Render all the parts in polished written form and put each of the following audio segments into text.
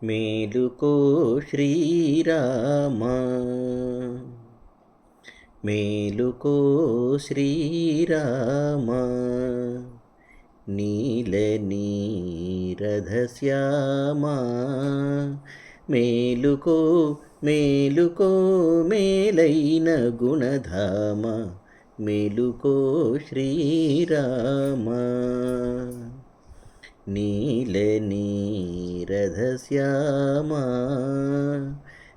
మేలుకో శ్రీరామా, మేలుకో శ్రీరామా, నీల నీరధశ్యామా, మేలుకో మేలుకో మేలైన గుణధామ, మేలుకో శ్రీరామా, నీల నీరధశ్యామా,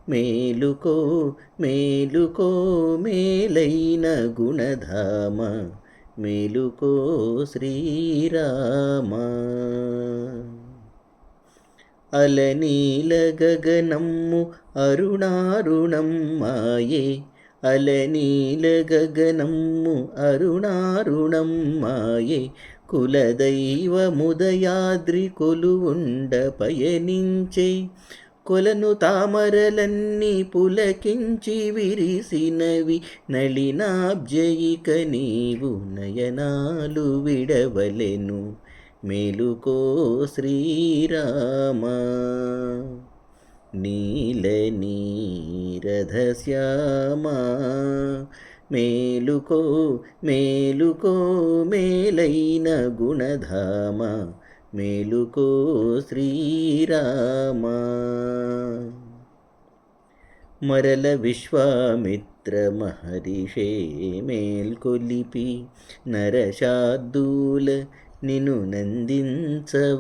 మేలుకో మేలుకో మేలైన గుణధామ, మేలుకో శ్రీరామా. అలనీల గగనమ్ము అరుణారుణం మాయే, అలనీల గగనమ్ము అరుణారుణం మాయే, కులదైవముదయాద్రి కొలువుండ పయనించే, కొలను తామరలన్నీ పులకించి విరిసినవి, నళినాబ్జయిక నీవు నయనాలు విడవలెను, మేలుకో శ్రీరామా, నీల నీరధశ్యామా, మేలుకో మేలుకో మేలైన గుణధామ, మేలుకో శ్రీరామా. మరల విశ్వామిత్ర మహర్షే మేల్కొలిపి, నరశార్దూల నిను నందించవలయునా,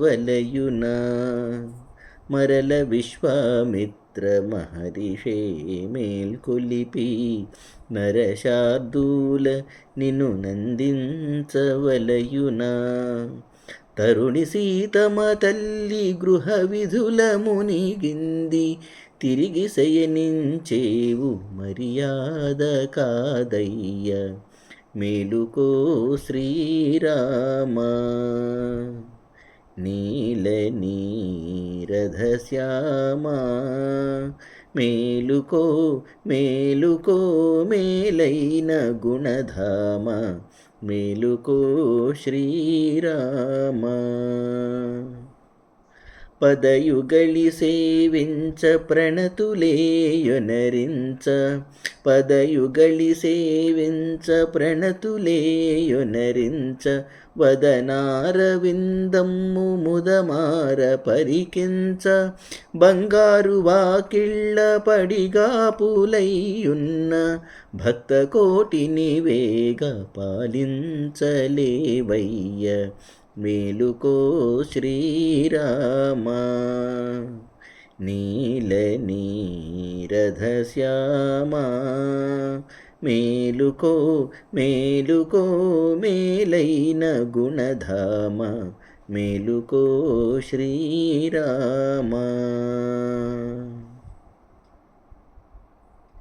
మరల విశ్వామిత్ర మహర్షే మేల్కొలిపి, నరశార్దూల నిను నందించవలయునా, తరుణి సీతమ తల్లి గృహ విధుల మునిగింది, తిరిగి శయనించేవు మర్యాద కాదయ్య, మేలుకో శ్రీరామా, నీల నీరధశ్యామా, మేలుకో మేలుకో మేలైన గుణధామ, మేలుకో శ్రీరామా. పదయుగళి సేవించ ప్రణతులేయొనరించ, పదయుగళి సేవించ ప్రణతులేయొనరించ, వదనారవిందమ్ము ముదమార పరికించ, బంగారు వాకిళ్ళ పడిగాపులయ్యున్న, భక్త కోటిని వేగ పాలించలేవయ్య, మేలుకో శ్రీరామా, నీల నీరధశ్యామా, మేలుకో మేలుకో మేలైన గుణధామ, మేలుకో శ్రీరామా.